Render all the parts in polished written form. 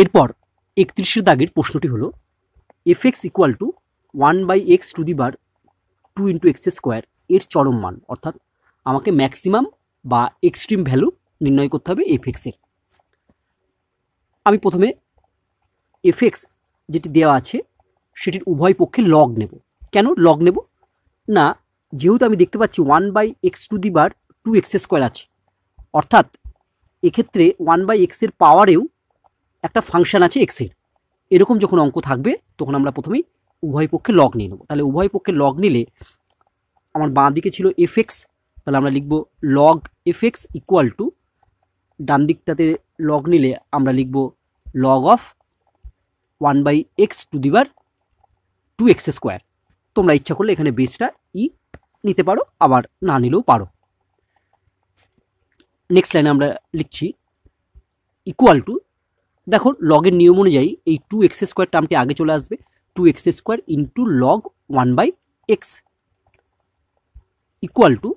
এরপর 31 দাগের প্রশ্নটি হলো F x equal two 1/x⁻² x² এর চরম মান, অর্থাৎ আমাকে ম্যাক্সিমাম বা এক্সট্রিম ভ্যালু নির্ণয় করতে হবে এফ এক্সের। আমি প্রথমে এফ এক্স যেটি দেওয়া আছে সেটির উভয় পক্ষে লগ নেব। কেন লগ নেব না, যেহেতু আমি দেখতে পাচ্ছি 1/x⁻² x² আছে, অর্থাৎ এক্ষেত্রে 1/x এর পাওয়ারেও একটা ফাংশন আছে এক্সের। এরকম যখন অঙ্ক থাকবে তখন আমরা প্রথমেই উভয় পক্ষে লগ নিয়ে নেব। তাহলে উভয় পক্ষে লগ নিলে আমার বাঁ দিকে ছিল এফ এক্স, তাহলে আমরা লিখব log f x equal to, ডান দিকটাতে লগ নিলে আমরা লিখব লগ অফ 1/x⁻² x²। তোমরা ইচ্ছা করলে এখানে বেসটা ই নিতে পারো, আবার না নিলেও পারো। নেক্সট লাইনে আমরা লিখছি ইকুয়াল টু, দেখো লগের নিয়ম অনুযায়ী এই 2x² টার্মটি আগে চলে আসবে, 2x² into log 1/x equal to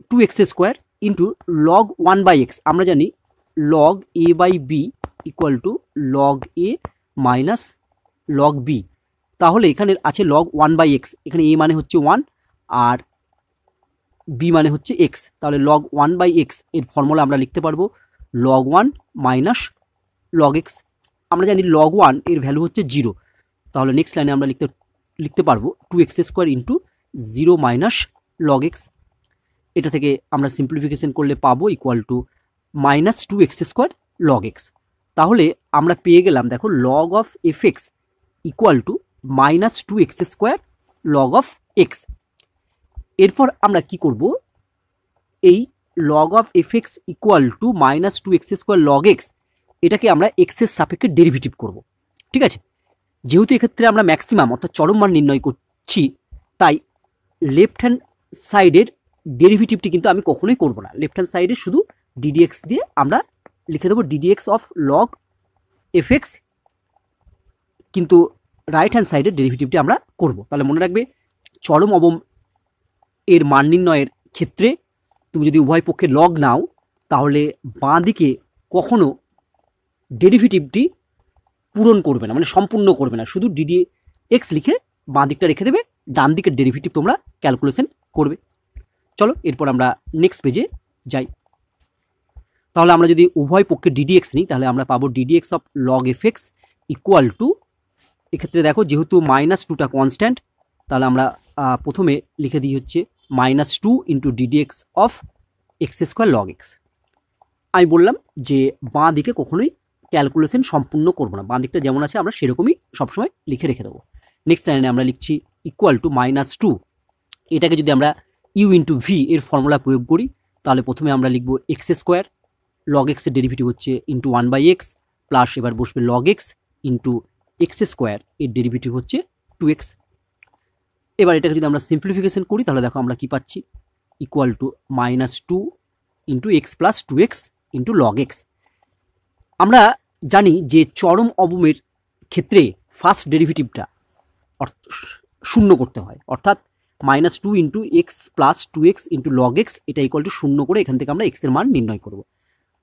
2x² into log 1/x। আমরা জানি log a/b equal to log a minus log b। তাহলে এখানে আছে লগ 1/x, এখানে a মানে হচ্ছে 1 আর b মানে হচ্ছে x, তাহলে লগ 1/x এর ফর্মুলা আমরা লিখতে পারবো লগ 1 মাইনাস লগ x। আমরা জানি লগ 1 এর ভ্যালু হচ্ছে 0, তাহলে নেক্সট লাইনে আমরা লিখতে পারবো 2x² into 0 minus log x। এটা থেকে আমরা সিম্পলিফিকেশন করলে পাবো equal to minus 2x² log x। তাহলে আমরা পেয়ে গেলাম, দেখো log of F x equal two minus 2x² log of x. এরপর আমরা কি করব, এই log of F x equal two minus 2x² log x এটাকে আমরা এক্সের সাপেক্ষে ডেরিভেটিভ করব। ঠিক আছে, যেহেতু এক্ষেত্রে আমরা ম্যাক্সিমাম অর্থাৎ চরম মান নির্ণয় করছি, তাই লেফট হ্যান্ড সাইডের ডেরিভেটিভটি কিন্তু আমি কখনোই করব না। লেফট হ্যান্ড সাইডে শুধু ডিডিএক্স দিয়ে আমরা লিখে দেবো ddx of log f x, কিন্তু রাইট হ্যান্ড সাইডের ডেরিভেটিভটি আমরা করব। তাহলে মনে রাখবে, চরম অবম এর মান নির্ণয়ের ক্ষেত্রে তুমি যদি উভয় পক্ষে লগ নাও তাহলে বাঁ দিকে কখনো ডেরিভেটিভটি পূরণ করবে না, মানে সম্পূর্ণ করবে না, শুধু ডিডিএক্স লিখে বাঁ দিকটা রেখে দেবে, ডান দিকের ডেরিভেটিভ তোমরা ক্যালকুলেশন করবে। চলো এরপর আমরা নেক্সট পেজে যাই। তাহলে আমরা যদি উভয় পক্ষে ডিডিএক্স নিই তাহলে আমরা পাবো ddx of log f x equal two, এক্ষেত্রে দেখো যেহেতু -2টা কনস্ট্যান্ট, তাহলে আমরা প্রথমে লিখে দিই হচ্ছে -2 into ddx of x² log x. আমি বললাম যে বাঁ দিকে কখনোই ক্যালকুলেশন সম্পূর্ণ করবো না, বাঁ দিকটা যেমন আছে আমরা সেরকমই সবসময় লিখে রেখে দেবো। নেক্সট লাইনে আমরা লিখছি ইকুয়াল টু -2, এটাকে যদি আমরা ইউ ইন্টু ভি এর ফর্মুলা প্রয়োগ করি তাহলে প্রথমে আমরা লিখবো x² লগ এক্সের ডেরিভেটিভ হচ্ছে ইন্টু 1/x প্লাস এবার বসবে লগ এক্স ইন্টু x² এর ডেরিভেটিভ হচ্ছে 2x। এবার এটাকে যদি আমরা সিম্পলিফিকেশন করি তাহলে দেখো আমরা কি পাচ্ছি, equal to -2 into x plus 2x into log x. আমরা জানি যে চরম অবমের ক্ষেত্রে ফার্স্ট ডেরিভেটিভটা শূন্য করতে হয়, অর্থাৎ -2 into x plus 2x into log x এটা ইকুয়াল টু 0 করে এখান থেকে আমরা x এর মান নির্ণয় করব।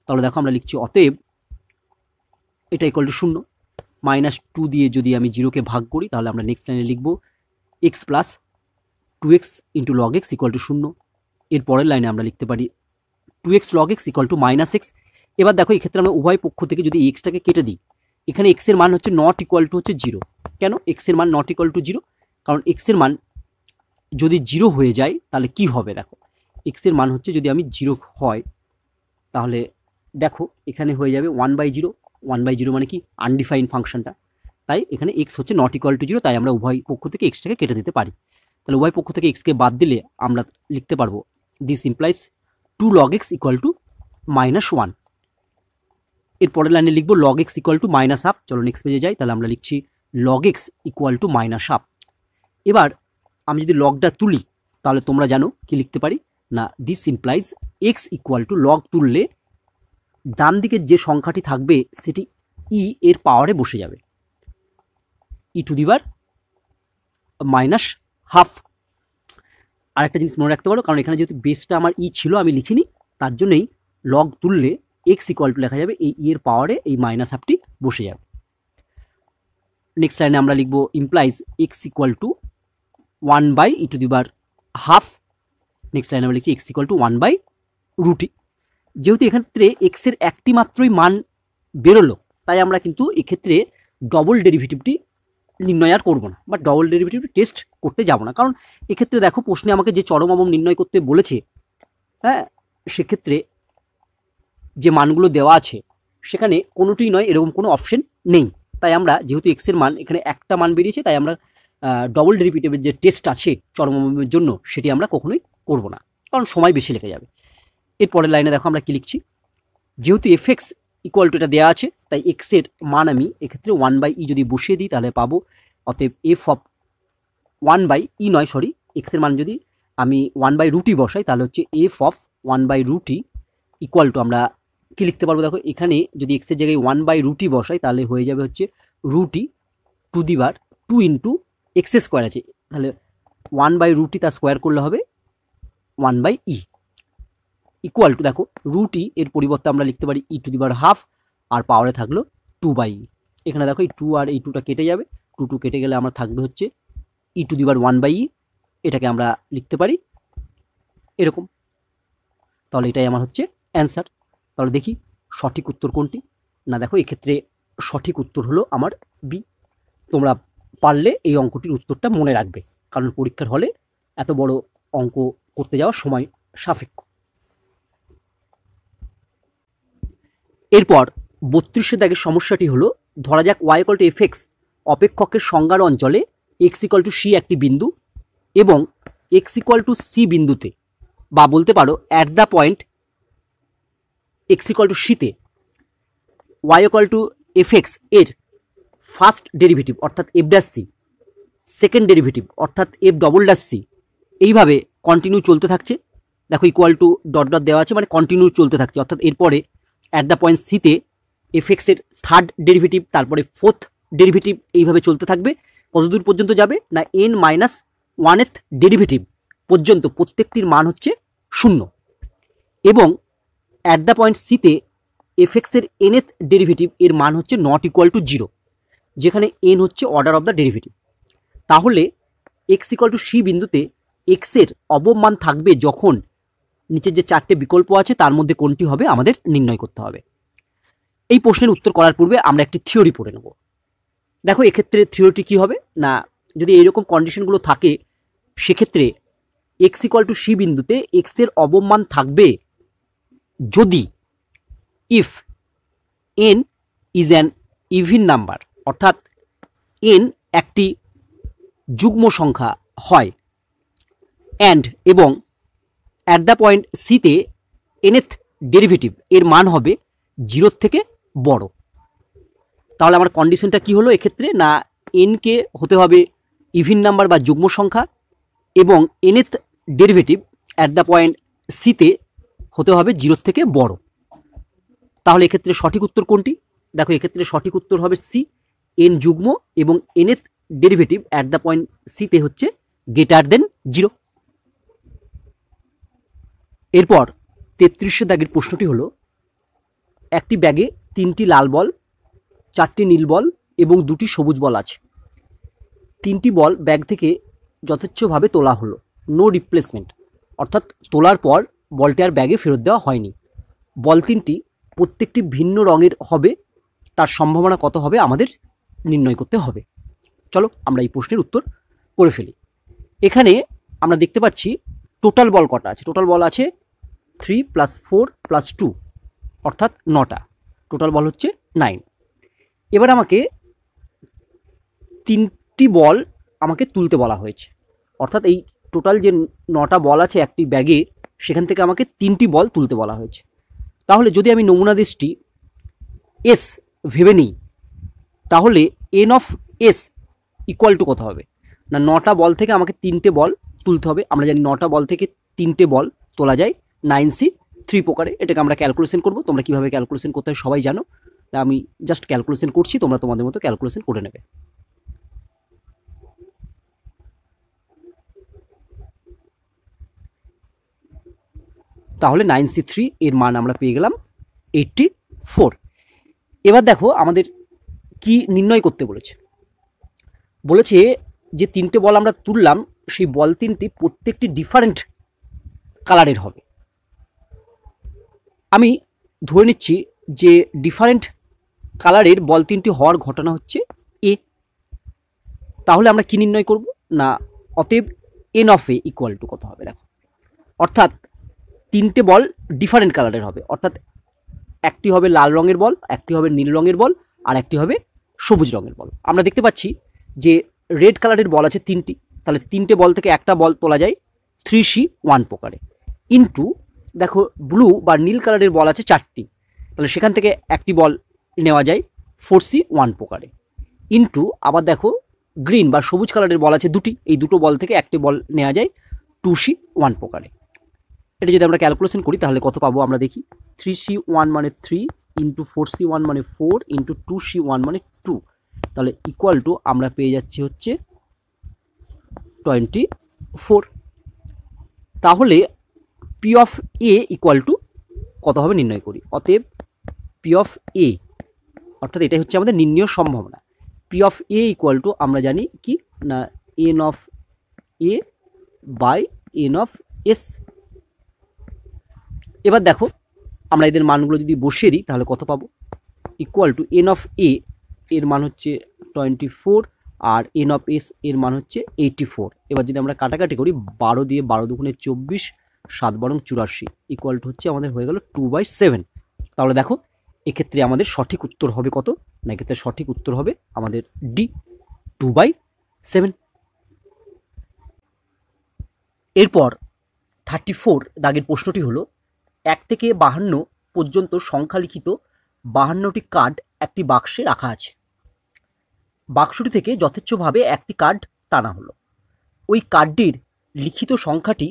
তাহলে দেখো আমরা লিখছি অতএব এটা ইকুয়াল টু 0, -2 দিয়ে যদি আমি 0কে ভাগ করি তাহলে আমরা নেক্সট লাইনে লিখব x plus 2x into log x equal two 0। এর পরের লাইনে আমরা লিখতে পারি 2x log x equal two -x। এবার দেখো এক্ষেত্রে আমরা উভয় পক্ষ থেকে যদি এক্সটাকে কেটে দিই, এখানে x এর মান হচ্ছে নট ইকুয়াল টু হচ্ছে 0। কেন x এর মান নট ইকুয়াল টু 0? কারণ x এর মান যদি 0 হয়ে যায় তাহলে কি হবে, দেখো x এর মান হচ্ছে যদি আমি 0 হয় তাহলে দেখো এখানে হয়ে যাবে 1/0। 1/0 মানে কি আনডিফাইন্ড ফাংশনটা, তাই এখানে x হচ্ছে নট ইকুয়াল টু 0, তাই আমরা উভয় পক্ষ থেকে এক্সটাকে কেটে দিতে পারি। তাহলে উভয় পক্ষ থেকে এক্সকে বাদ দিলে আমরা লিখতে পারবো this implies 2 log x equal to -1। এর পরের লাইনে লিখবো log x ইকুয়াল টু -1/2। চলো নেক্সট পেজে যাই, তাহলে আমরা লিখছি log x ইকুয়াল টু -1/2। এবার আমি যদি লগটা তুলি তাহলে তোমরা জানো কি লিখতে পারি না, this implies x equal to log তুললে ডান দিকের যে সংখ্যাটি থাকবে সেটি ই এর পাওয়ারে বসে যাবে, e⁻⁻²। আরেকটা জিনিস মনে রাখতে পারো, কারণ এখানে যেহেতু বেসটা আমার ই ছিল আমি লিখিনি, তার জন্যই লগ তুললে এক্স ইকুয়াল টু লেখা যাবে এই এর পাওয়ারে এই মাইনাস হাফটি বসে যাবে। নেক্সট লাইনে আমরা লিখবো implies x equal two 1/e⁻²। Next লাইনে আমরা লিখছি এক্স ইকুয়াল টু 1/√e। যেহেতু এক্ষেত্রে এক্সের একটি মাত্রই মান বেরোলো, তাই আমরা কিন্তু এক্ষেত্রে ডবল ডেরিভেটিভটি নির্ণয় আর করবো না, বা ডবল ডেরিভেটিভটি টেস্ট করতে যাব না। কারণ এক্ষেত্রে দেখো প্রশ্নে আমাকে যে চরম অবম নির্ণয় করতে বলেছে, হ্যাঁ, সেক্ষেত্রে যে মানগুলো দেওয়া আছে সেখানে কোনোটিই নয়, এরকম কোনো অপশন নেই। তাই আমরা যেহেতু এক্সের মান এখানে একটা মান বেরিয়েছে, তাই আমরা ডবল ডেরিভেটিভের যে টেস্ট আছে চরম অবমের জন্য সেটি আমরা কখনোই করব না, কারণ সময় বেশি লেগে যাবে। এরপরের লাইনে দেখো আমরা কি লিখছি, যেহেতু এফ এক্স ইকুয়াল টু এটা দেওয়া আছে, তাই এক্সের মান আমি এক্ষেত্রে 1/e যদি বসিয়ে দিই তাহলে পাবো, অতএব এফ অফ 1/e নয়, সরি, এক্সের মান যদি আমি 1/√e বসাই তাহলে হচ্ছে F of 1/√e equal to আমরা কি লিখতে পারবো, দেখো এখানে যদি এক্সের জায়গায় 1/√e বসাই তাহলে হয়ে যাবে হচ্ছে √e⁻2 ইন্টু x² আছে, তাহলে 1/√e তার স্কোয়ার করলে হবে 1/e ইকুয়াল টু, দেখো √e এর পরিবর্তে আমরা লিখতে পারি e⁻½ আর পাওয়ারে থাকলো 2/e। এখানে দেখো এই 2 আর এই 2টা কেটে যাবে, 2 কেটে গেলে আমরা থাকবে হচ্ছে e⁻1/e, এটাকে আমরা লিখতে পারি এরকম। তাহলে এটাই আমার হচ্ছে অ্যান্সার। তাহলে দেখি সঠিক উত্তর কোনটি। না, দেখো এক্ষেত্রে সঠিক উত্তর হলো আমার বি। তোমরা পারলে এই অঙ্কটির উত্তরটা মনে রাখবে, কারণ পরীক্ষার হলে এত বড় অঙ্ক করতে যাওয়ার সময় সাপেক্ষ। এরপর 32 দাগের সমস্যাটি হলো, ধরা যাক y = fx অপেক্ষকের সংজ্ঞার অঞ্চলে x = c একটি বিন্দু এবং x = c বিন্দুতে, বা বলতে পারো at the point x = c তে y = fx এর ফার্স্ট ডেরিভেটিভ অর্থাৎ f', সেকেন্ড ডেরিভেটিভ অর্থাৎ f', এইভাবে কন্টিনিউ চলতে থাকছে। দেখো ইকুয়াল টু ডট ডট দেওয়া আছে, মানে কন্টিনিউ চলতে থাকছে, অর্থাৎ এরপরে অ্যাট দ্য পয়েন্ট সিতে এফএক্স এর থার্ড ডেরিভেটিভ, তারপরে ফোর্থ ডেরিভেটিভ, এইভাবে চলতে থাকবে। কতদূর পর্যন্ত যাবে না n-1th ডেরিভেটিভ পর্যন্ত প্রত্যেকটির মান হচ্ছে 0, এবং অ্যাট দ্য পয়েন্ট সিতে এফএক্স এর nth ডেরিভেটিভ এর মান হচ্ছে নট ইকুয়াল টু 0, যেখানে n হচ্ছে অর্ডার অফ দ্য ডেরিভেটিভ। তাহলে x = c বিন্দুতে x এর অবম মান থাকবে যখন নিচের যে চারটে বিকল্প আছে তার মধ্যে কোনটি হবে আমাদের নির্ণয় করতে হবে। এই প্রশ্নের উত্তর করার পূর্বে আমরা একটি থিওরি পড়ে নেব। দেখো এক্ষেত্রে থিওরিটি কি হবে না, যদি এইরকম কন্ডিশনগুলো থাকে সেক্ষেত্রে x = c বিন্দুতে x এর অবম মান থাকবে যদি if n is an even number, অর্থাৎ n একটি যুগ্ম সংখ্যা হয়, অ্যান্ড এবং অ্যাট দ্য পয়েন্ট সিতে nth ডেরিভেটিভ এর মান হবে 0 থেকে বড়। তাহলে আমার কন্ডিশনটা কি হলো এক্ষেত্রে না, n কে হতে হবে ইভিন নাম্বার বা যুগ্ম সংখ্যা, এবং nth derivative at the point সিতে হতে হবে 0 থেকে বড়। তাহলে এক্ষেত্রে সঠিক উত্তর কোনটি? দেখো এক্ষেত্রে সঠিক উত্তর হবে সি, n যুগ্ম এবং nth derivative at the point সিতে হচ্ছে >0। এরপর 33 দাগের প্রশ্নটি হলো, একটি ব্যাগে 3টি লাল বল, 4টি নীল বল এবং 2টি সবুজ বল আছে। 3টি বল ব্যাগ থেকে যথেচ্ছভাবে তোলা হলো, নো রিপ্লেসমেন্ট, অর্থাৎ তোলার পর বলটি আর ব্যাগে ফেরত দেওয়া হয়নি। বল 3টি প্রত্যেকটি ভিন্ন রঙের হবে, তার সম্ভাবনা কত হবে আমাদের নির্ণয় করতে হবে। চলো আমরা এই প্রশ্নের উত্তর করে ফেলি। এখানে আমরা দেখতে পাচ্ছি টোটাল বল কটা আছে, টোটাল বল আছে 3 + 4 + 2 অর্থাৎ 9টা, টোটাল বল হচ্ছে 9। এবার আমাকে 3টি বল আমাকে তুলতে বলা হয়েছে, অর্থাৎ এই টোটাল যে 9টা বল আছে একটি ব্যাগে, সেখান থেকে আমাকে 3টি বল তুলতে বলা হয়েছে। তাহলে যদি আমি নমুনাদেশটি এস ভেবে নিই, তাহলে n of S equal to কত হবে না, 9টা বল থেকে আমাকে 3টে বল তুলতে হবে। আমরা জানি 9টা বল থেকে 3টে বল তোলা যায় 9c3 প্রকারে। এটাকে আমরা ক্যালকুলেশন করব, তোমরা কীভাবে ক্যালকুলেশন করতে হয় সবাই জানো, তা আমি জাস্ট ক্যালকুলেশন করছি, তোমরা তোমাদের মতো ক্যালকুলেশন করে নেবে। তাহলে 9c3 এর মান আমরা পেয়ে গেলাম 84। এবার দেখো আমাদের কি নির্ণয় করতে বলেছে। বলেছে যে তিনটে বল আমরা তুললাম, সেই বল তিনটি প্রত্যেকটি ডিফারেন্ট কালারের হবে। আমি ধরে নিচ্ছি যে ডিফারেন্ট কালারের বল তিনটি হওয়ার ঘটনা হচ্ছে এ। তাহলে আমরা কি নির্ণয় করব না, অতএব N of A equal to কত হবে দেখো, অর্থাৎ তিনটে বল ডিফারেন্ট কালারের হবে, অর্থাৎ একটি হবে লাল রঙের বল, একটি হবে নীল রঙের বল, আর একটি হবে সবুজ রঙের বল। আমরা দেখতে পাচ্ছি যে রেড কালারের বল আছে তিনটি, তাহলে তিনটে বল থেকে একটা বল তোলা যায় 3C1 প্রকারে, ইন্টু দেখো ব্লু বা নীল কালারের বল আছে চারটি, তাহলে সেখান থেকে একটি বল নেওয়া যায় 4C1 প্রকারে, ইন্টু আবার দেখো গ্রিন বা সবুজ কালারের বল আছে দুটি, এই দুটো বল থেকে একটি বল নেওয়া যায় 2C1 প্রকারে। এটা যদি আমরা ক্যালকুলেশন করি তাহলে কত পাবো আমরা দেখি, 3C1 মানে 3 ইন্টু 4C1 মানে 4 ইন্টু 2C1 মানে 2, তাহলে ইকুয়াল টু আমরা পেয়ে যাচ্ছি হচ্ছে 24। তাহলে P of A equal to কত হবে নির্ণয় করি। অতএব পি অফ এ, অর্থাৎ এটাই হচ্ছে আমাদের নির্ণয় সম্ভাবনা। P of A equal to আমরা জানি কি না, N of A by N of S. এবার দেখো আমরা এদের মানগুলো যদি বসিয়ে দিই তাহলে কত পাবো, equal to N of A এর মান হচ্ছে 24 আর এন অফ এস এর মান হচ্ছে 84। এবার যদি আমরা কাটাকাটি করি 12 দিয়ে 12 দুগুণে 24, 7 বারং 84, ইকুয়াল টু হচ্ছে আমাদের হয়ে গেল 2/7। তাহলে দেখো এক্ষেত্রে আমাদের সঠিক উত্তর হবে কত না, এক্ষেত্রে সঠিক উত্তর হবে আমাদের ডি, 2/7। এরপর 34 দাগের প্রশ্নটি হলো 1 থেকে 52 পর্যন্ত সংখ্যা লিখিত 52টি কার্ড একটি বাক্সে রাখা আছে। বাক্সটি থেকে যথেচ্ছভাবে একটি কার্ড টানা হলো। ওই কার্ডটির লিখিত সংখ্যাটি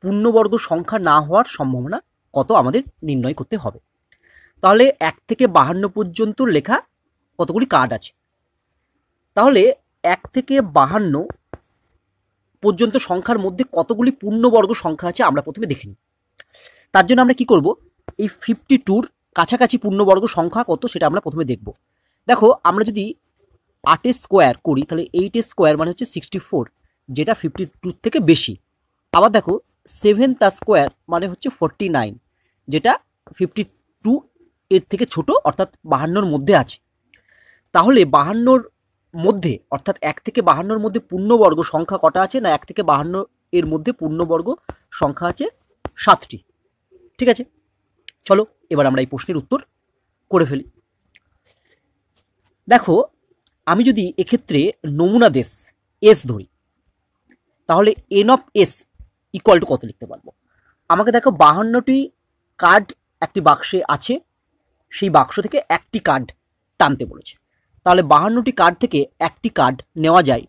পূর্ণবর্গ সংখ্যা না হওয়ার সম্ভাবনা কত আমাদের নির্ণয় করতে হবে। তাহলে 1 থেকে 52 পর্যন্ত লেখা কতগুলি কার্ড আছে, তাহলে 1 থেকে 52 পর্যন্ত সংখ্যার মধ্যে কতগুলি পূর্ণবর্গ সংখ্যা আছে আমরা প্রথমে দেখে নিই। তার জন্য আমরা কি করব, এই 52-র কাছাকাছি পূর্ণবর্গ সংখ্যা কত সেটা আমরা প্রথমে দেখব। দেখো আমরা যদি 8 স্কোয়ার করি তাহলে 8 স্কোয়ার মানে হচ্ছে 64, যেটা 52 থেকে বেশি। আবার দেখো 7 তার স্কোয়ার মানে হচ্ছে 49, যেটা 52 এর থেকে ছোট, অর্থাৎ 52-র মধ্যে আছে। তাহলে 52-র মধ্যে অর্থাৎ 1 থেকে 52-র মধ্যে পূর্ণবর্গ সংখ্যা কটা আছে না, 1 থেকে 52 এর মধ্যে পূর্ণবর্গ সংখ্যা আছে 7টি। ঠিক আছে, চলো এবার আমরা এই প্রশ্নের উত্তর করে ফেলি। দেখো আমি যদি এক্ষেত্রে নমুনা দেশ এস ধরি তাহলে N of S equal to কত লিখতে পারবো। আমাকে দেখো 52টি কার্ড একটি বাক্সে আছে, সেই বাক্স থেকে একটি কার্ড টানতে বলেছে। তাহলে 52টি কার্ড থেকে একটি কার্ড নেওয়া যায়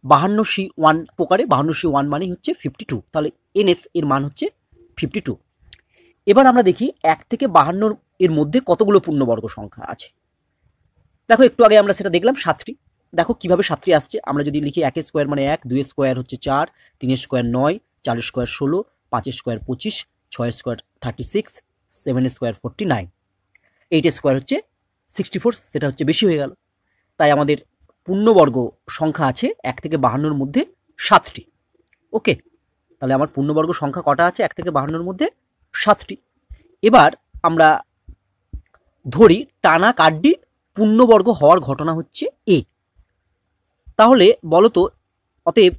52C1 প্রকারে। 52C1 মানেই হচ্ছে 52, তাহলে এনএস এর মান হচ্ছে 52। এবার আমরা দেখি 1 থেকে 52 এর মধ্যে কতগুলো পূর্ণবর্গ সংখ্যা আছে। দেখো একটু আগে আমরা সেটা দেখলাম 7টি। দেখো কিভাবে 7টি আসছে, আমরা যদি লিখি 1 স্কোয়ার মানে 1, 2 স্কোয়ার হচ্ছে 4, 3 square 9, 4 square 16, 5 square 25, 6 square 36, 7 square 49, 8 square হচ্ছে 64, সেটা হচ্ছে বেশি হয়ে গেল। তাই আমাদের পূর্ণবর্গ সংখ্যা আছে 1 থেকে 52-র মধ্যে 7টি। ওকে, তাহলে আমার পূর্ণবর্গ সংখ্যা কটা আছে 1 থেকে 52-র মধ্যে 7টি। এবার আমরা ধরি টানা কার্ডটি পূর্ণবর্গ হওয়ার ঘটনা হচ্ছে এ। তাহলে বলো তো, অতএব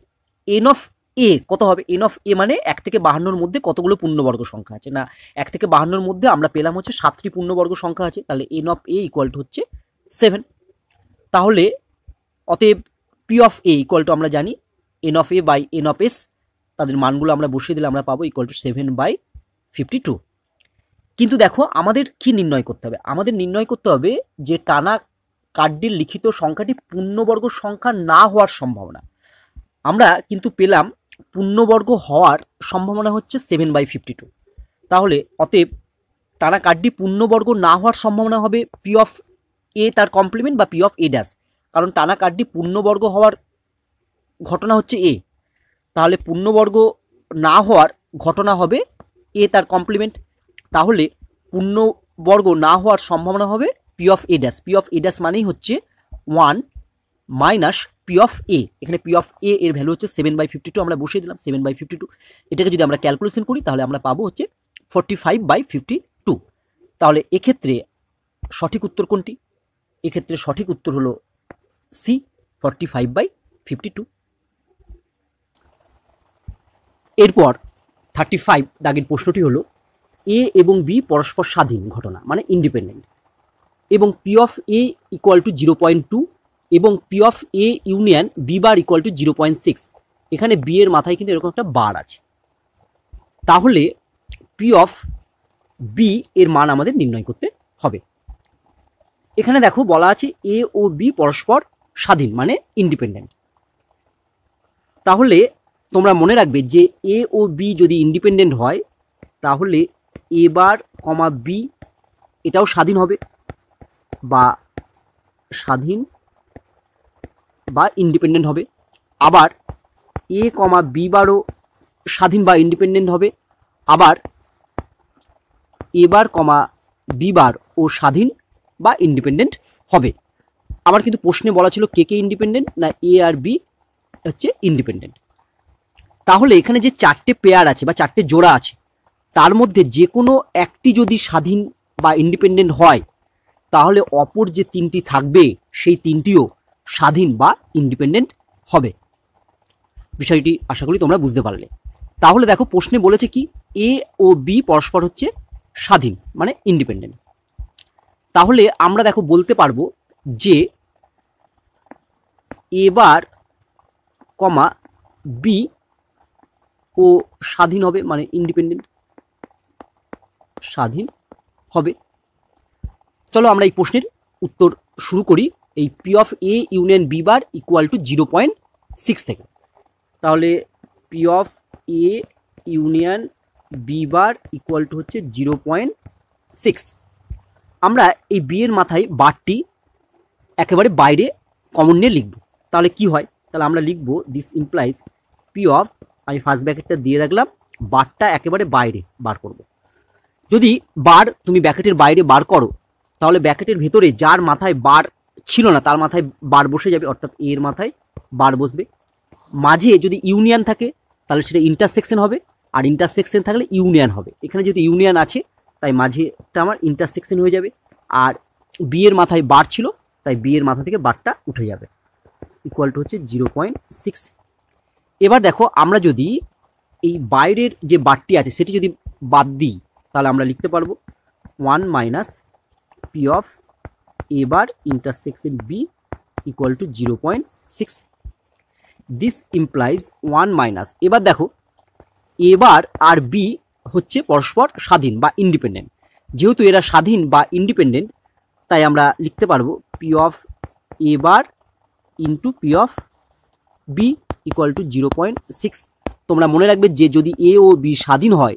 এন অফ এ কত হবে। এন অফ এ মানে 1 থেকে 52-র মধ্যে কতগুলো পূর্ণবর্গ সংখ্যা আছে না, 1 থেকে 52-র মধ্যে আমরা পেলাম হচ্ছে 7টি পূর্ণবর্গ সংখ্যা আছে। তাহলে N of A equal to হচ্ছে 7। তাহলে অতএব P of A equal to আমরা জানি N of A by N of S, তাদের মানগুলো আমরা বসিয়ে দিলে আমরা পাবো ইকুয়াল টু 7/52। কিন্তু দেখো আমাদের কি নির্ণয় করতে হবে, আমাদের নির্ণয় করতে হবে যে টানা কার্ডটির লিখিত সংখ্যাটি পূর্ণবর্গ সংখ্যা না হওয়ার সম্ভাবনা। আমরা কিন্তু পেলাম পূর্ণবর্গ হওয়ার সম্ভাবনা হচ্ছে 7/52। তাহলে অতএব টানা কার্ডটি পূর্ণবর্গ না হওয়ার সম্ভাবনা হবে পি অফ এ তার কমপ্লিমেন্ট বা পি অফ এ ড্যাশ, কারণ টানা কার্ডটি পূর্ণবর্গ হওয়ার ঘটনা হচ্ছে এ, তাহলে পূর্ণবর্গ না হওয়ার ঘটনা হবে এ তার কমপ্লিমেন্ট। তাহলে বর্গ না হওয়ার সম্ভাবনা হবে P of a dash. P of a dash মানেই হচ্ছে 1 মাইনাস পি অফ এ। এখানে পি অফ এ এর ভ্যালু হচ্ছে 7/52, আমরা বসিয়ে দিলাম 7/52। এটাকে যদি আমরা ক্যালকুলেশন করি তাহলে আমরা পাবো হচ্ছে 45/52। তাহলে এক্ষেত্রে সঠিক উত্তর কোনটি? এক্ষেত্রে সঠিক উত্তর হলো সি, 45/52। এরপর 35 দাগের প্রশ্নটি হলো এ এবং বি পরস্পর স্বাধীন ঘটনা মানে ইন্ডিপেন্ডেন্ট, এবং P of A equal to 0.2 এবং P of A union B bar equal to 0.6। এখানে বি এর মাথায় কিন্তু এরকম একটা বার আছে। তাহলে পি অফ বি এর মান আমাদের নির্ণয় করতে হবে। এখানে দেখো বলা আছে এ ও বি পরস্পর স্বাধীন মানে ইন্ডিপেন্ডেন্ট। তাহলে তোমরা মনে রাখবে যে এ ও বি যদি ইন্ডিপেন্ডেন্ট হয় তাহলে এ বার কমা বি এটাও স্বাধীন হবে বা স্বাধীন বা ইন্ডিপেন্ডেন্ট হবে। আবার এ কমা বি বারও স্বাধীন বা ইন্ডিপেন্ডেন্ট হবে। আবার এ বার কমা বি বার ও স্বাধীন বা ইন্ডিপেন্ডেন্ট হবে। আমার কিন্তু প্রশ্নে বলা ছিল কে কে ইন্ডিপেন্ডেন্ট, না এ আর বি হচ্ছে ইন্ডিপেন্ডেন্ট। তাহলে এখানে যে চারটে পেয়ার আছে বা চারটে জোড়া আছে তার মধ্যে যে কোনো একটি যদি স্বাধীন বা ইন্ডিপেন্ডেন্ট হয় তাহলে অপর যে তিনটি থাকবে সেই তিনটিও স্বাধীন বা ইন্ডিপেন্ডেন্ট হবে। বিষয়টি আশা করি তোমরা বুঝতে পারলে। তাহলে দেখো প্রশ্নে বলেছে কি এ ও বি পরস্পর হচ্ছে স্বাধীন মানে ইন্ডিপেন্ডেন্ট। তাহলে আমরা দেখো বলতে পারবো যে এ বার কমা বি ও স্বাধীন হবে মানে ইন্ডিপেন্ডেন্ট, স্বাধীন হবে। চলো আমরা এই প্রশ্নের উত্তর শুরু করি এই P of A union B bar equal to 0.6 থেকে। তাহলে P of A union B bar equal to হচ্ছে 0.6। আমরা এই বি এর মাথায় বারটি একেবারে বাইরে কমন নিয়ে লিখব। তাহলে কি হয়? তাহলে আমরা লিখব দিস ইমপ্লাইজ পি অফ, আমি ফার্স্ট ব্র্যাকেটটা দিয়ে রাখলাম, বারটা একেবারে বাইরে বার করব। যদি বার তুমি ব্র্যাকেটের বাইরে বার করো তাহলে ব্র্যাকেটের ভেতরে যার মাথায় বার ছিল না তার মাথায় বার বসে যাবে, অর্থাৎ এর মাথায় বার বসবে। মাঝে যদি ইউনিয়ন থাকে তাহলে সেটা ইন্টারসেকশন হবে, আর ইন্টারসেকশন থাকলে ইউনিয়ন হবে। এখানে যেহেতু ইউনিয়ন আছে তাই মাঝেটা আমার ইন্টারসেকশন হয়ে যাবে, আর বি এর মাথায় বার ছিল তাই বি এর মাথা থেকে বারটা উঠে যাবে, ইকুয়াল টু হচ্ছে 0.6। এবার দেখো আমরা যদি এই বাইরের যে বারটি আছে সেটি যদি বাদ দিই তাহলে আমরা লিখতে পারবো 1 minus P of A bar intersection B equal to 0.6। This implies 1 minus, এবার দেখো এ বার আর বি হচ্ছে পরস্পর স্বাধীন বা ইন্ডিপেন্ডেন্ট। যেহেতু এরা স্বাধীন বা ইন্ডিপেন্ডেন্ট তাই আমরা লিখতে পারবো P of A bar into P of B equal to 0.6। তোমরা মনে রাখবে যে যদি এ ও বি স্বাধীন হয়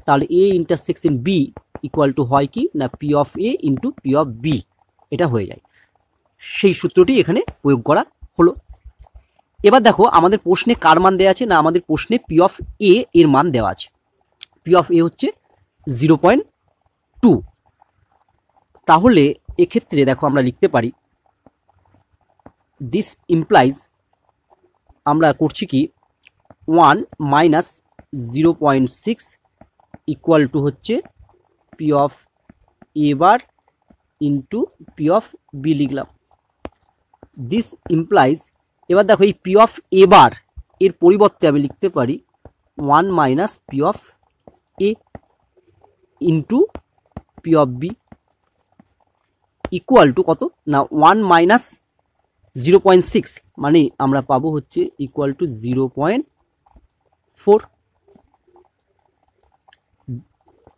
তাহলে A intersection B equal to হয় কি না P of A into P of B, এটা হয়ে যায়। সেই সূত্রটি এখানে প্রয়োগ করা হলো। এবার দেখো আমাদের প্রশ্নে কার মান দেওয়া আছে, না আমাদের প্রশ্নে পি অফ এ এর মান দেওয়া আছে। পি অফ এ হচ্ছে 0.2। তাহলে এক্ষেত্রে দেখো আমরা লিখতে পারি দিস ইমপ্লাইজ, আমরা করছি কি 1 মাইনাস 0.6 ইকুয়াল টু হচ্ছে P of A bar into P of B লিখলাম। দিস ইমপ্লাইজ, এবার দেখো এই পি অফ এ বার এর পরিবর্তে আমি লিখতে পারি 1 minus P of A into P of B equal to কত না 1 মাইনাস 0.6 মানে আমরা পাবো হচ্ছে equal to 0.4।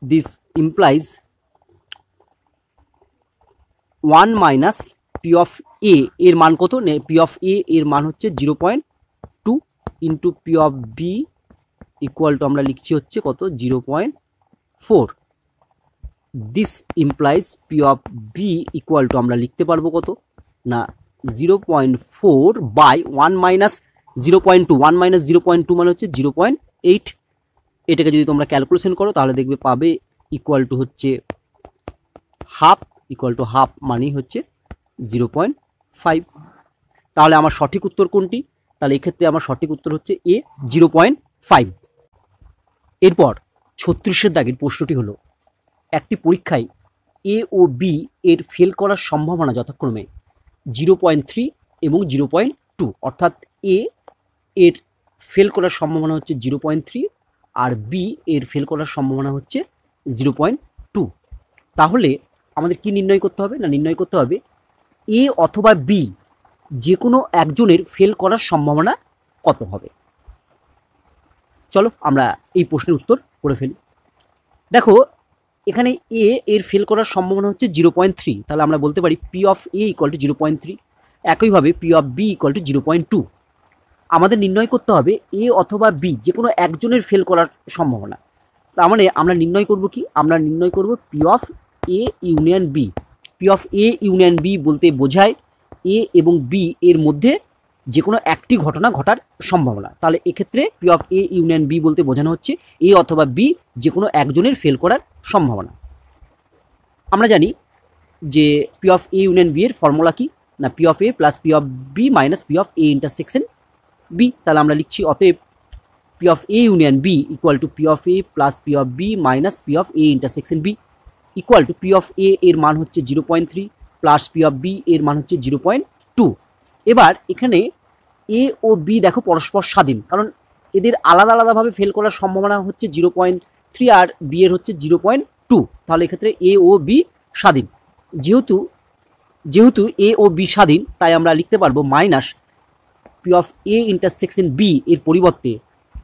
This implies 1 minus P of A এর মান কত, পি অফ এ এর মান হচ্ছে 0.2 into P of B equal to আমরা লিখছি হচ্ছে কত 0.4। This implies P of B equal to আমরা লিখতে পারবো কত না 0.4 বাই 1 মাইনাস 0.2, 1 মাইনাস 0.2 মানে হচ্ছে 0.8। এটাকে যদি তোমরা ক্যালকুলেশন করো তাহলে দেখবে পাবে ইকুয়াল টু হচ্ছে হাফ ইকুয়াল টু হাফ মানেই হচ্ছে 0.5। তাহলে আমার সঠিক উত্তর কোনটি? তাহলে এক্ষেত্রে আমার সঠিক উত্তর হচ্ছে এ 0.5। এরপর 36 দাগের প্রশ্নটি হলো, একটি পরীক্ষায় এ ও বি এর ফেল করার সম্ভাবনা যথাক্রমে 0.3 এবং 0.2, অর্থাৎ এ এর ফেল করার সম্ভাবনা হচ্ছে 0.3 আর বি এর ফেল করার সম্ভাবনা হচ্ছে 0.2। তাহলে আমাদের কি নির্ণয় করতে হবে? না, নির্ণয় করতে হবে এ অথবা বি যে কোনো একজনের ফেল করার সম্ভাবনা কত হবে। চলো আমরা এই প্রশ্নের উত্তর করে ফেলি। দেখো এখানে এ এর ফেল করার সম্ভাবনা হচ্ছে 0.3, তাহলে আমরা বলতে পারি P of A equal to 0.3। একইভাবে P of B equal to 0.2। আমাদের নির্ণয় করতে হবে এ অথবা বি যে কোনো একজনের ফেল করার সম্ভাবনা। তার মানে আমরা নির্ণয় করব কি? আমরা নির্ণয় করব P of A union B. P of A union B বলতে বোঝায় এ এবং বি এর মধ্যে যে কোনো একটি ঘটনা ঘটার সম্ভাবনা। তাহলে এক্ষেত্রে P of A union B বলতে বোঝানো হচ্ছে এ অথবা বি যে কোনো একজনের ফেল করার সম্ভাবনা। আমরা জানি যে P of A union B এর ফর্মুলা কি? না, P of A plus P of B minus P of A intersection B. তাহলে আমরা লিখছি অতএব P of A union B equal to P of A plus P of B minus P of A intersection B equal to P of A এর মান হচ্ছে 0.3 plus P of B এর মান হচ্ছে 0.2। এবার এখানে এ ও বি দেখো পরস্পর স্বাধীন, কারণ এদের আলাদা আলাদাভাবে ফেল করার সম্ভাবনা হচ্ছে 0.3 আর বি এর হচ্ছে 0.2। তাহলে এক্ষেত্রে এ ও বি স্বাধীন। যেহেতু এ ও বি স্বাধীন, তাই আমরা লিখতে পারবো minus P of A intersection B এর পরিবর্তে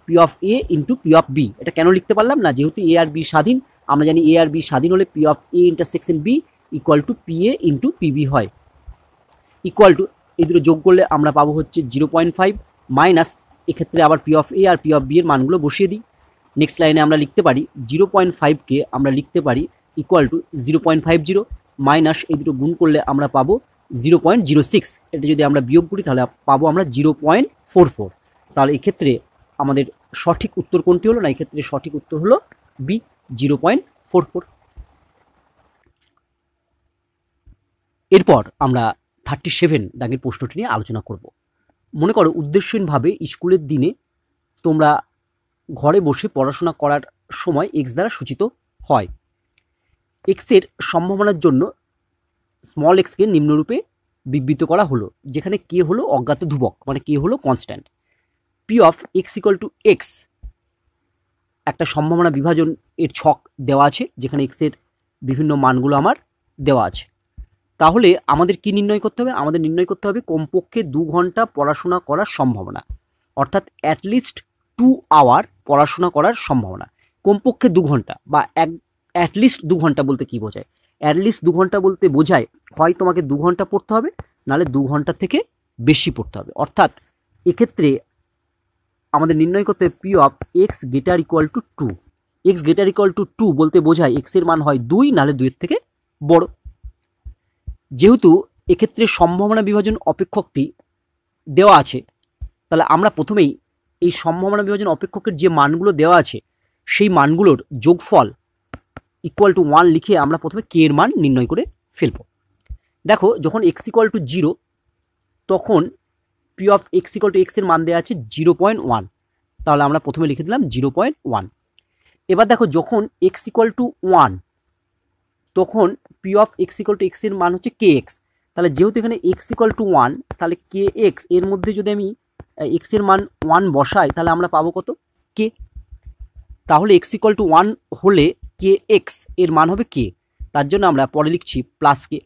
P of A into P of B. এটা কেন লিখতে পারলাম? না, যেহেতু এ আর বি স্বাধীন, আমরা জানি এ আর বি স্বাধীন হলে P of A intersection B equal to P A into P B হয়। ইকুয়াল টু এই দুটো যোগ করলে আমরা পাবো হচ্ছে 0.5 মাইনাস এক্ষেত্রে আবার পি অফ এ আর পি অফ বি এর মানগুলো বসিয়ে দিই। নেক্সট লাইনে আমরা লিখতে পারি 0.5কে আমরা লিখতে পারি ইকুয়াল টু 0.50 মাইনাস এই দুটো গুণ করলে আমরা পাবো 0.06। এটা যদি আমরা বিয়োগ করি তাহলে পাবো আমরা 0.44। তাহলে এক্ষেত্রে আমাদের সঠিক উত্তর কোনটি হলো? না, এক্ষেত্রে সঠিক উত্তর হলো বি 0.44। এরপর আমরা 37 দাগের প্রশ্নটি নিয়ে আলোচনা করব। মনে করো উদ্দেশ্যহীনভাবে স্কুলের দিনে তোমরা ঘরে বসে পড়াশোনা করার সময় এক্স দ্বারা সূচিত হয়। এক্সের সম্ভাবনার জন্য স্মল এক্সকে নিম্নরূপে বিবৃত করা হলো, যেখানে কে হলো অজ্ঞাত ধ্রুবক, মানে কে হলো constant. P of x equal two x একটা সম্ভাবনা বিভাজন এর ছক দেওয়া আছে, যেখানে এক্সের বিভিন্ন মানগুলো আমার দেওয়া আছে। তাহলে আমাদের কি নির্ণয় করতে হবে? আমাদের নির্ণয় করতে হবে কমপক্ষে 2 ঘন্টা পড়াশোনা করার সম্ভাবনা, অর্থাৎ অ্যাটলিস্ট 2 আওয়ার পড়াশোনা করার সম্ভাবনা। কমপক্ষে 2 ঘন্টা বা অ্যাটলিস্ট 2 ঘন্টা বলতে কি বোঝায়? অ্যাটলিস্ট 2 ঘন্টা বলতে বোঝায় হয় তোমাকে 2 ঘন্টা পড়তে হবে, নাহলে 2 ঘন্টা থেকে বেশি পড়তে হবে। অর্থাৎ এক্ষেত্রে আমাদের নির্ণয় করতে হবে P of x greater equal to 2। X greater equal to 2 বলতে বোঝায় এক্সের মান হয় 2, নাহলে 2 এর থেকে বড়। যেহেতু এক্ষেত্রে সম্ভাবনা বিভাজন অপেক্ষকটি দেওয়া আছে, তাহলে আমরা প্রথমেই এই সম্ভাবনা বিভাজন অপেক্ষকের যে মানগুলো দেওয়া আছে সেই মানগুলোর যোগফল ইকুয়াল টু 1 লিখে আমরা প্রথমে কে এর মান নির্ণয় করে ফেলব। দেখো যখন এক্স ইকুয়াল টু 0 তখন P of x equal two x এর মান দেওয়া আছে 0.1, তাহলে আমরা প্রথমে লিখে দিলাম 0.1। এবার দেখো যখন এক্স ইকুয়াল টু 1 তখন P of x equal two x এর মান হচ্ছে কে এক্স। তাহলে যেহেতু এখানে এক্স ইকুয়াল টু 1, তাহলে কে এক্স এর মধ্যে যদি আমি এক্স এর মান 1 বসাই তাহলে আমরা পাবো কত? কে। তাহলে এক্স ইকুয়াল টু 1 হলে কে এক্স এর মান হবে কে, তার জন্য আমরা পরে লিখছি প্লাস কে।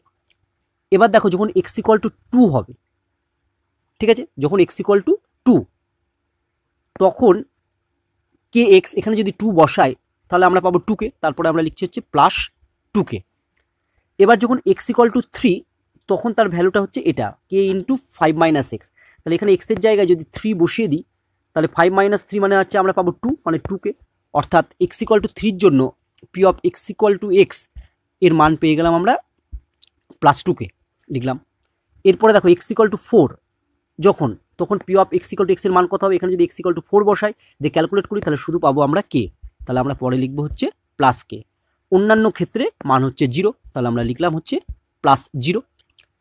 এবার দেখো যখন এক্স ইকুয়াল টু 2 হবে, ঠিক আছে, যখন এক্স ইকুয়াল টু 2 তখন কে এক্স এখানে যদি 2 বসাই তাহলে আমরা পাবো 2কে, তারপরে আমরা লিখছি হচ্ছে প্লাস 2কে। এবার যখন এক্স ইকুয়াল টু 3 তখন তার ভ্যালুটা হচ্ছে এটা কে ইন্টু 5 মাইনাস এক্স। তাহলে এখানে এক্সের জায়গায় যদি 3 বসিয়ে দিই তাহলে 5 মাইনাস 3 মানে হচ্ছে আমরা পাবো 2, মানে 2কে। অর্থাৎ এক্স ইকুয়াল টু 3 জন্য P of x equal two x এর মান পেয়ে গেলাম আমরা প্লাস 2কে লিখলাম। এরপরে দেখো এক্স ইকুয়াল টু 4 যখন, তখন P of x equal two x এর মান কত হবে? এখানে যদি এক্স ইকুয়াল টু 4 বসাই দিয়ে ক্যালকুলেট করি তাহলে শুধু পাবো আমরা কে, তাহলে আমরা পরে লিখবো হচ্ছে প্লাস কে। অন্যান্য ক্ষেত্রে মান হচ্ছে 0, তাহলে আমরা লিখলাম হচ্ছে +0।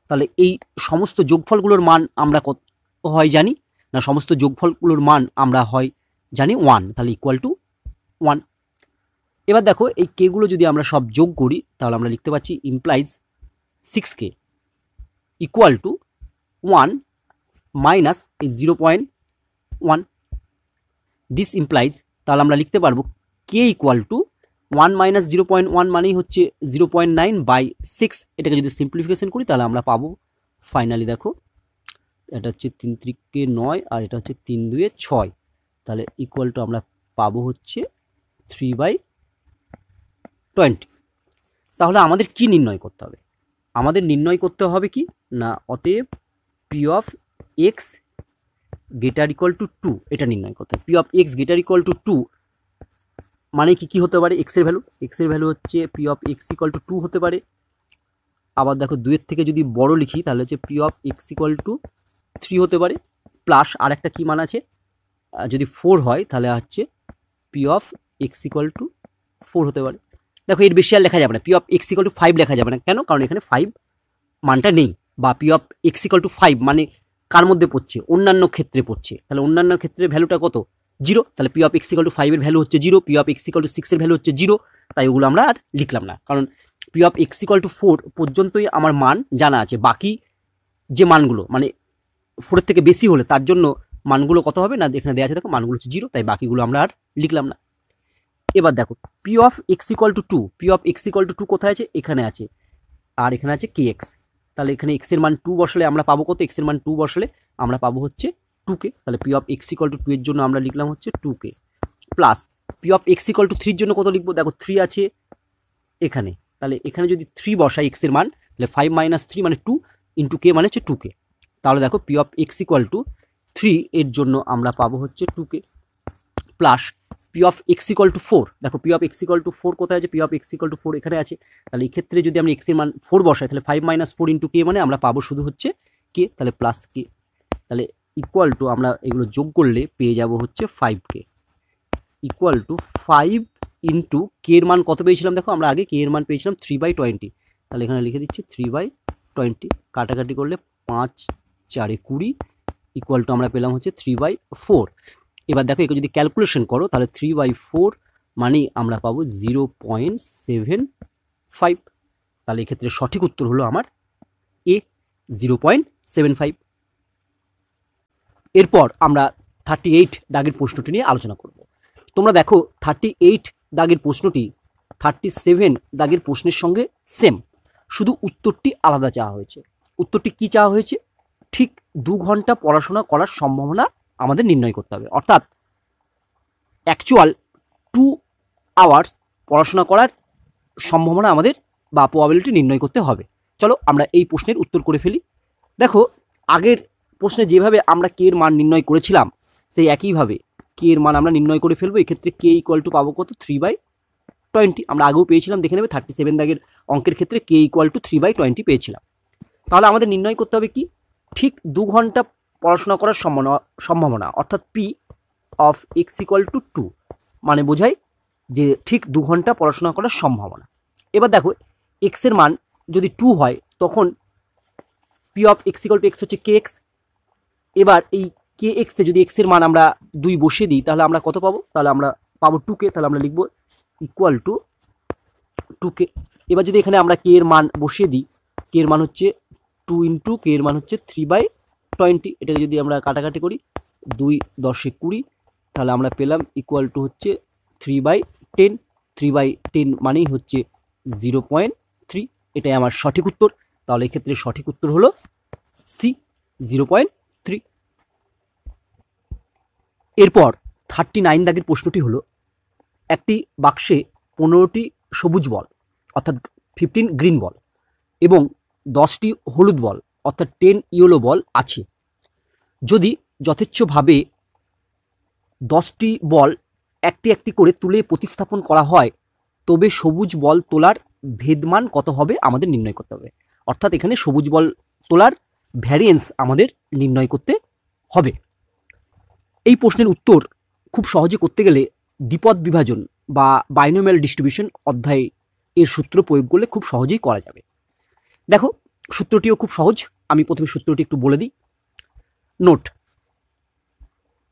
তাহলে এই সমস্ত যোগফলগুলোর মান আমরা কত হয় জানি না, সমস্ত যোগফলগুলোর মান আমরা হয় জানি 1, তাহলে ইকুয়াল টু 1। এবার দেখো এই কেগুলো যদি আমরা সব যোগ করি তাহলে আমরা লিখতে পাচ্ছি implies 6k equal to 1 minus এই 0.1। দিস ইমপ্লাইজ, তাহলে আমরা লিখতে পারবো কে ইকুয়াল টু 1 মাইনাস 0.1 মানেই হচ্ছে 0.9/6। এটাকে যদি সিম্পলিফিকেশন করি তাহলে আমরা পাবো ফাইনালি, দেখো এটা হচ্ছে 3 3 9 আর এটা হচ্ছে 3 2 6, তাহলে ইকুয়াল টু আমরা পাবো হচ্ছে 3/20। তাহলে আমাদের কি নির্ণয় করতে হবে? আমাদের নির্ণয় করতে হবে কি না, অতএব P of x greater equal to 2 এটা নির্ণয় করতে হবে। P of x greater equal to 2 মানে কি হতে পারে? এক্সের ভ্যালু হচ্ছে P of x equal two 2 হতে পারে। আবার দেখো 2 এর থেকে যদি বড় লিখি তাহলে হচ্ছে P of x equal two 3 হতে পারে, প্লাস আর একটা কি মান আছে, যদি 4 হয় তাহলে হচ্ছে P of x equal two 4 হতে পারে। দেখো এর বেশি আর লেখা যাবে না, P of x equal two 5 লেখা যাবে না, কেন? কারণ এখানে 5 মানটা নেই, বা P of x equal two 5 মানে কার মধ্যে পড়ছে? অন্যান্য ক্ষেত্রে পড়ছে, তাহলে অন্যান্য ক্ষেত্রে ভ্যালুটা কত? 0, তাহলে P of x equal two 5 এর ভ্যালু হচ্ছে 0, P of x equal two 6 এর ভ্যালু হচ্ছে 0, তাই ওগুলো আমরা আর লিখলাম না, কারণ P of x equal two 4 পর্যন্তই আমার মান জানা আছে। বাকি যে মানগুলো মানে 4 এর থেকে বেশি হলে তার জন্য মানগুলো কত হবে না, এখানে দেওয়া আছে দেখো মানগুলো হচ্ছে 0, তাই বাকিগুলো আমরা আর লিখলাম না। এবার দেখো P of x equal two 2, P of x equal two 2 কোথায় আছে? এখানে আছে, আর এখানে আছে কে এক্স, তাহলে এখানে এক্স এর মান 2 বসালে আমরা পাবো কত? এক্স এর মান 2 বসালে আমরা পাবো হচ্ছে 2k, তাহলে P of x equal two 2 এর জন্য আমরা লিখলাম হচ্ছে 2k, plus P of x equal two 3 এর জন্য কত লিখবো? দেখো 3 আছে এখানে, তাহলে এখানে যদি 3 বসাই এক্স এর মান, তাহলে 5 মাইনাস 3 মানে 2 ইন্টু কে মানে হচ্ছে 2k। তাহলে দেখো P of x equal two 3 এর জন্য আমরা পাবো হচ্ছে 2k, plus P of x equal two 4, দেখো P of x equal two 4 কোথায় আছে? P of x equal two 4 এখানে আছে, তাহলে এই ক্ষেত্রে যদি আমরা এক্স এর মান 4 বসাই তাহলে 5 মাইনাস 4 ইন্টু কে মানে আমরা পাবো শুধু হচ্ছে কে, তাহলে প্লাস কে, তাহলে ইকুয়াল টু আমরা এগুলো যোগ করলে পেয়ে যাব হচ্ছে 5k equal to 5 into k এর মান কত পেয়েছিলাম? দেখো আমরা আগে কে এর মান পেয়েছিলাম 3/20, তাহলে এখানে লিখে দিচ্ছি 3/20, কাটাকাটি করলে 5 4 20 ইকুয়াল টু আমরা পেলাম হচ্ছে 3/4। এবার দেখো একে যদি ক্যালকুলেশন করো তাহলে 3/4 মানেই আমরা পাবো 0.75, তাহলে এক্ষেত্রে সঠিক উত্তর হলো আমার এ 0.75। এরপর আমরা 38 দাগের প্রশ্নটি নিয়ে আলোচনা করব। তোমরা দেখো 38 দাগের প্রশ্নটি 37 দাগের প্রশ্নের সঙ্গে সেম, শুধু উত্তরটি আলাদা চাওয়া হয়েছে। উত্তরটি কি চাওয়া হয়েছে? ঠিক 2 ঘন্টা পড়াশোনা করার সম্ভাবনা আমাদের নির্ণয় করতে হবে, অর্থাৎ অ্যাকচুয়াল 2 আওয়ার্স পড়াশোনা করার সম্ভাবনা আমাদের বা প্রবাবিলিটি নির্ণয় করতে হবে। চলো আমরা এই প্রশ্নের উত্তর করে ফেলি। দেখো আগের প্রশ্নে যেভাবে আমরা কে এর মান নির্ণয় করেছিলাম সেই একইভাবে কে এর মান আমরা নির্ণয় করে ফেলবো। এক্ষেত্রে কে ইকুয়াল টু পাবো কত? 3/20, আমরা আগেও পেয়েছিলাম, দেখে নেবে 37 দাগের অঙ্কের ক্ষেত্রে কে ইকুয়াল টু 3/20 পেয়েছিলাম। তাহলে আমাদের নির্ণয় করতে হবে কি? ঠিক 2 ঘন্টা পড়াশোনা করার সম্ভাবনা, অর্থাৎ P of x equal two 2 মানে বোঝায় যে ঠিক 2 ঘন্টা পড়াশোনা করার সম্ভাবনা। এবার দেখো এক্স এর মান যদি 2 হয় তখন P of x equal two x হচ্ছে কে এক্স। এবার এই কে এক্সে যদি এক্স এর মান আমরা 2 বসিয়ে দিই তাহলে আমরা কত পাবো? তাহলে আমরা পাবো 2k, তাহলে আমরা লিখবো ইকুয়াল টু 2k। এবার যদি এখানে আমরা কে এর মান বসিয়ে দিই, কে এর মান হচ্ছে 2 ইন্টু কে এর মান হচ্ছে 3/20, এটাকে যদি আমরা কাটাকাটি করি 2 10 20, তাহলে আমরা পেলাম ইকুয়াল টু হচ্ছে 3/10, 3/10 মানেই হচ্ছে 0.3, এটাই আমার সঠিক উত্তর। তাহলে এক্ষেত্রে সঠিক উত্তর হলো সি 0.3। এরপর 39 দাগের প্রশ্নটি হলো একটি বাক্সে 15টি সবুজ বল অর্থাৎ 15 গ্রিন বল এবং 10টি হলুদ বল অর্থাৎ 10 ইয়েলো বল আছে। যদি যথেচ্ছভাবে 10টি বল একটি একটি করে তুলে প্রতিস্থাপন করা হয় তবে সবুজ বল তোলার ভেদমান কত হবে আমাদের নির্ণয় করতে হবে। অর্থাৎ এখানে সবুজ বল তোলার ভ্যারিয়েন্স আমাদের নির্ণয় করতে হবে। এই প্রশ্নের উত্তর খুব সহজে করতে গেলে দ্বিপদ বিভাজন বা বাইনোমিয়াল ডিস্ট্রিবিউশন অধ্যায়ে এর সূত্র প্রয়োগ করলে খুব সহজেই করা যাবে। দেখো সূত্রটিও খুব সহজ, আমি প্রথমে সূত্রটি একটু বলে দিই। নোট,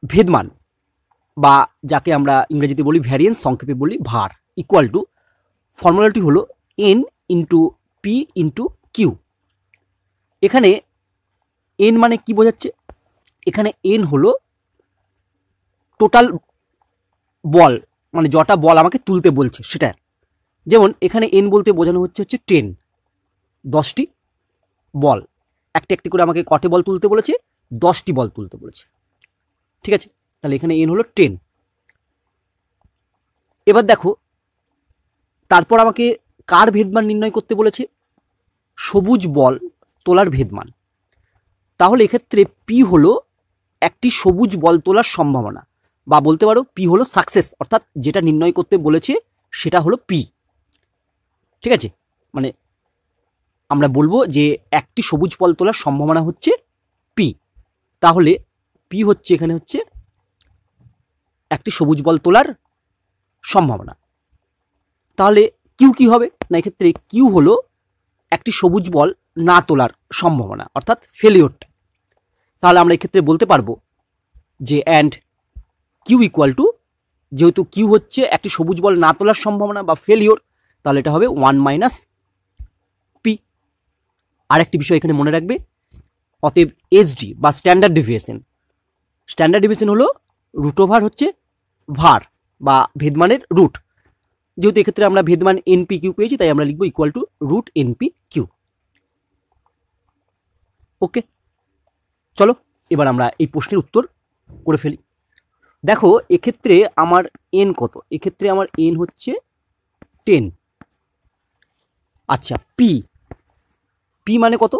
ভেদমান বা যাকে আমরা ইংরেজিতে বলি ভ্যারিয়েন্স, সংক্ষেপে বলি ভার, ইকুয়াল টু ফর্মুলাটি হলো N into P into Q. এখানে এন মানে কি বোঝাচ্ছে? এখানে এন হলো টোটাল বল, মানে যটা বল আমাকে তুলতে বলছে সেটা। যেমন এখানে এন বলতে বোঝানো হচ্ছে 10, 10টি বল, একটি একটি করে আমাকে কটে বল তুলতে বলেছে? 10টি বল তুলতে বলেছে, ঠিক আছে। তাহলে এখানে এন হলো 10। এবার দেখো তারপর আমাকে কার ভেদমান নির্ণয় করতে বলেছে? সবুজ বল তোলার ভেদমান। তাহলে এক্ষেত্রে পি হলো একটি সবুজ বল তোলার সম্ভাবনা, বা বলতে পারো পি হলো সাকসেস, অর্থাৎ যেটা নির্ণয় করতে বলেছে সেটা হলো পি, ঠিক আছে। মানে আমরা বলবো যে একটি সবুজ বল তোলার সম্ভাবনা হচ্ছে পি। তাহলে পি হচ্ছে এখানে হচ্ছে একটি সবুজ বল তোলার সম্ভাবনা। তাহলে কিউ কি হবে? না, এক্ষেত্রে কিউ হলো একটি সবুজ বল না তোলার সম্ভাবনা, অর্থাৎ ফেলিওরটা। তাহলে আমরা এক্ষেত্রে বলতে পারবো যে অ্যান্ড কিউ ইকুয়াল টু, যেহেতু কিউ হচ্ছে একটি সবুজ বল না তোলার সম্ভাবনা বা ফেলিওর, তাহলে এটা হবে 1 মাইনাস পি। আরেকটি বিষয় এখানে মনে রাখবে, অতএব এসডি বা স্ট্যান্ডার্ড ডেভিয়েশন, স্ট্যান্ডার্ড ডেভিয়েশন হলো রুট ওভার হচ্ছে ভার বা ভেদমানের রুট। যেহেতু এক্ষেত্রে আমরা ভেদমান এনপি কিউ পেয়েছি, তাই আমরা লিখবো equal to root NP Q. Okay, চলো এবার আমরা এই প্রশ্নের উত্তর করে ফেলি। দেখো এক্ষেত্রে আমার এন কত? এক্ষেত্রে আমার এন হচ্ছে 10। আচ্ছা, পি, পি মানে কত?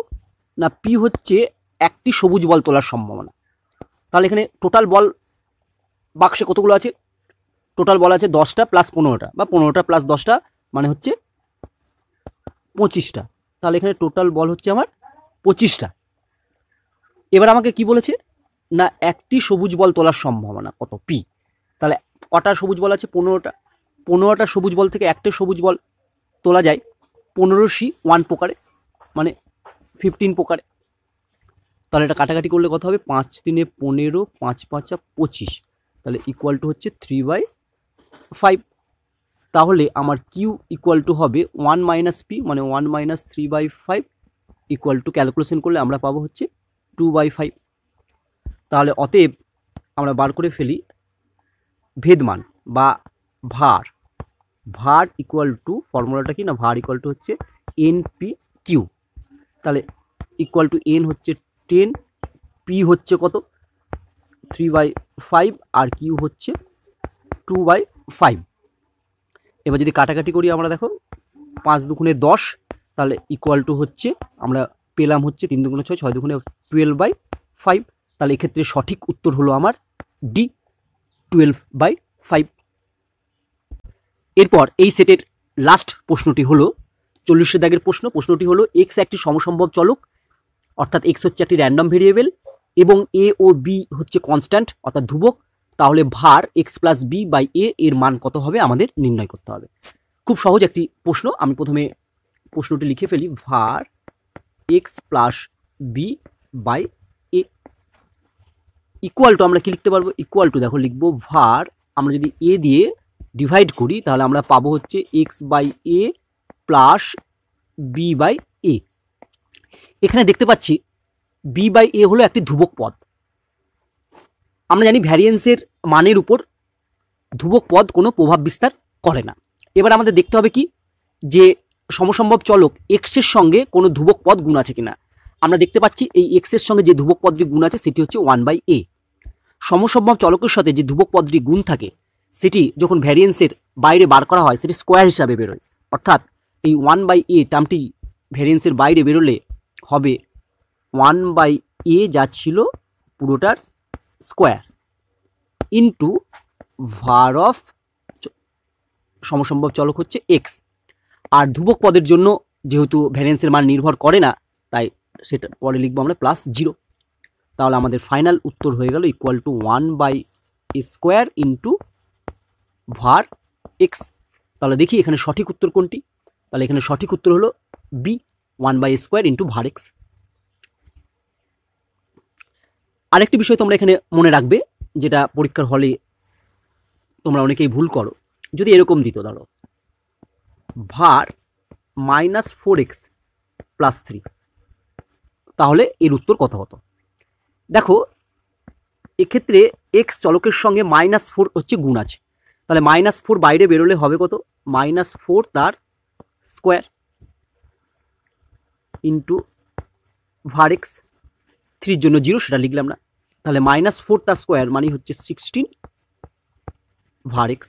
না, পি হচ্ছে একটি সবুজ বল তোলার সম্ভাবনা। তাহলে এখানে টোটাল বল বাক্সে কতগুলো আছে? টোটাল বল আছে 10টা প্লাস 15টা, বা 15টা প্লাস 10টা মানে হচ্ছে 25টা। তাহলে এখানে টোটাল বল হচ্ছে আমার 25টা। এবার আমাকে কি বলেছে? না, একটি সবুজ বল তোলার সম্ভাবনা কত? পি। তাহলে কটা সবুজ বল আছে? 15টা। 15টা সবুজ বল থেকে একটা সবুজ বল তোলা যায় 15C 1 প্রকারে, মানে 15 প্রকারে। তাহলে এটা কাটাকাটি করলে কত হবে? 5 3 15, 5 5 25, তাহলে ইকুয়াল টু হচ্ছে 3/5। তাহলে আমার কিউ ইকুয়াল টু হবে 1 মাইনাস পি, মানে 1 মাইনাস 3/5 ইকুয়াল টু, ক্যালকুলেশন করলে আমরা পাবো হচ্ছে 2/5। তাহলে অতএব আমরা বার করে ফেলি ভেদমান বা ভার, ভার ইকুয়াল টু, ফর্মুলাটা কি? না, ভার ইকুয়াল টু হচ্ছে এনপি কিউ। তাহলে ইকুয়াল টু এন হচ্ছে 10, পি হচ্ছে কত? 3/5, আর কিউ হচ্ছে 2/5। এবার যদি কাটাকাটি করি আমরা, দেখো 5 দুগুণে 10, তাহলে ইকুয়াল টু হচ্ছে আমরা পেলাম হচ্ছে 3 দুগুণে 6, 6 দুগুণে 12/5। তাহলে এক্ষেত্রে সঠিক উত্তর হলো আমার ডি, 12/5। এরপর এই সেটের লাস্ট প্রশ্নটি হলো 40 দাগের প্রশ্ন। প্রশ্নটি হলো এক্স একটি সমসম্ভব চলক, অর্থাৎ এক্স হচ্ছে একটি র্যান্ডম ভেরিয়েবল এবং এ ও বি হচ্ছে কনস্ট্যান্ট অর্থাৎ ধ্রুবক। তাহলে ভার এক্স প্লাস বি বাই এ এর মান কত হবে আমাদের নির্ণয় করতে হবে। খুব সহজ একটি প্রশ্ন। আমি প্রথমে প্রশ্নটি লিখে ফেলি, var X plus B by A equal to, আমরা কি লিখতে পারবো? ইকুয়াল টু, দেখো লিখবো ভার, আমরা যদি এ দিয়ে ডিভাইড করি তাহলে আমরা পাবো হচ্ছে X by A plus B by A. এখানে দেখতে পাচ্ছি বি বাই এ হলো একটি ধ্রুবক পদ। আমরা জানি ভ্যারিয়েন্সের মানের উপর ধ্রুবক পদ কোনো প্রভাব বিস্তার করে না। এবার আমাদের দেখতে হবে কি, যে সমসম্ভব চলক এক্স এর সঙ্গে কোনো ধ্রুবক পদ গুণ আছে কিনা। আমরা দেখতে পাচ্ছি এই এক্স এর সঙ্গে যে ধ্রুবক পদটি গুণ আছে সেটি হচ্ছে 1/a। সমসম্ভব চলকের সাথে যে ধ্রুবক পদটি গুণ থাকে সেটি যখন ভ্যারিয়েন্সের বাইরে বার করা হয় সেটি স্কোয়ার হিসাবে বেরোয়, অর্থাৎ এই 1/a টার্মটি ভ্যারিয়েন্সের বাইরে বেরোলে হবে 1/a যা ছিল পুরোটার স্কোয়ার ইন্টু ভার অফ সমসম্ভব চলক হচ্ছে এক্স। আর ধ্রুবক পদের জন্য যেহেতু ভ্যারিয়েন্সের মান নির্ভর করে না, তাই সেটা পরে লিখবো আমরা +0। তাহলে আমাদের ফাইনাল উত্তর হয়ে গেল ইকুয়াল টু 1/a² ইন্টু ভার এক্স। তাহলে দেখি এখানে সঠিক উত্তর কোনটি। তাহলে এখানে সঠিক উত্তর হলো B, 1/a² into var x। আরেকটি বিষয় তোমরা এখানে মনে রাখবে, যেটা পরীক্ষার হলে তোমরা অনেকেই ভুল করো। যদি এরকম দিত, ধরো var -4x + 3, তাহলে এর উত্তর কত হতো? দেখো এক্ষেত্রে এক্স চলকের সঙ্গে -4 হচ্ছে গুণ আছে, তাহলে -4 বাইরে বেরোলে হবে কত? -4 তার স্কোয়ার ইন্টু var x, 3 জন্য 0 সেটা লিখলাম না, তাহলে -4 তার স্কোয়ার মানে হচ্ছে 16 var x।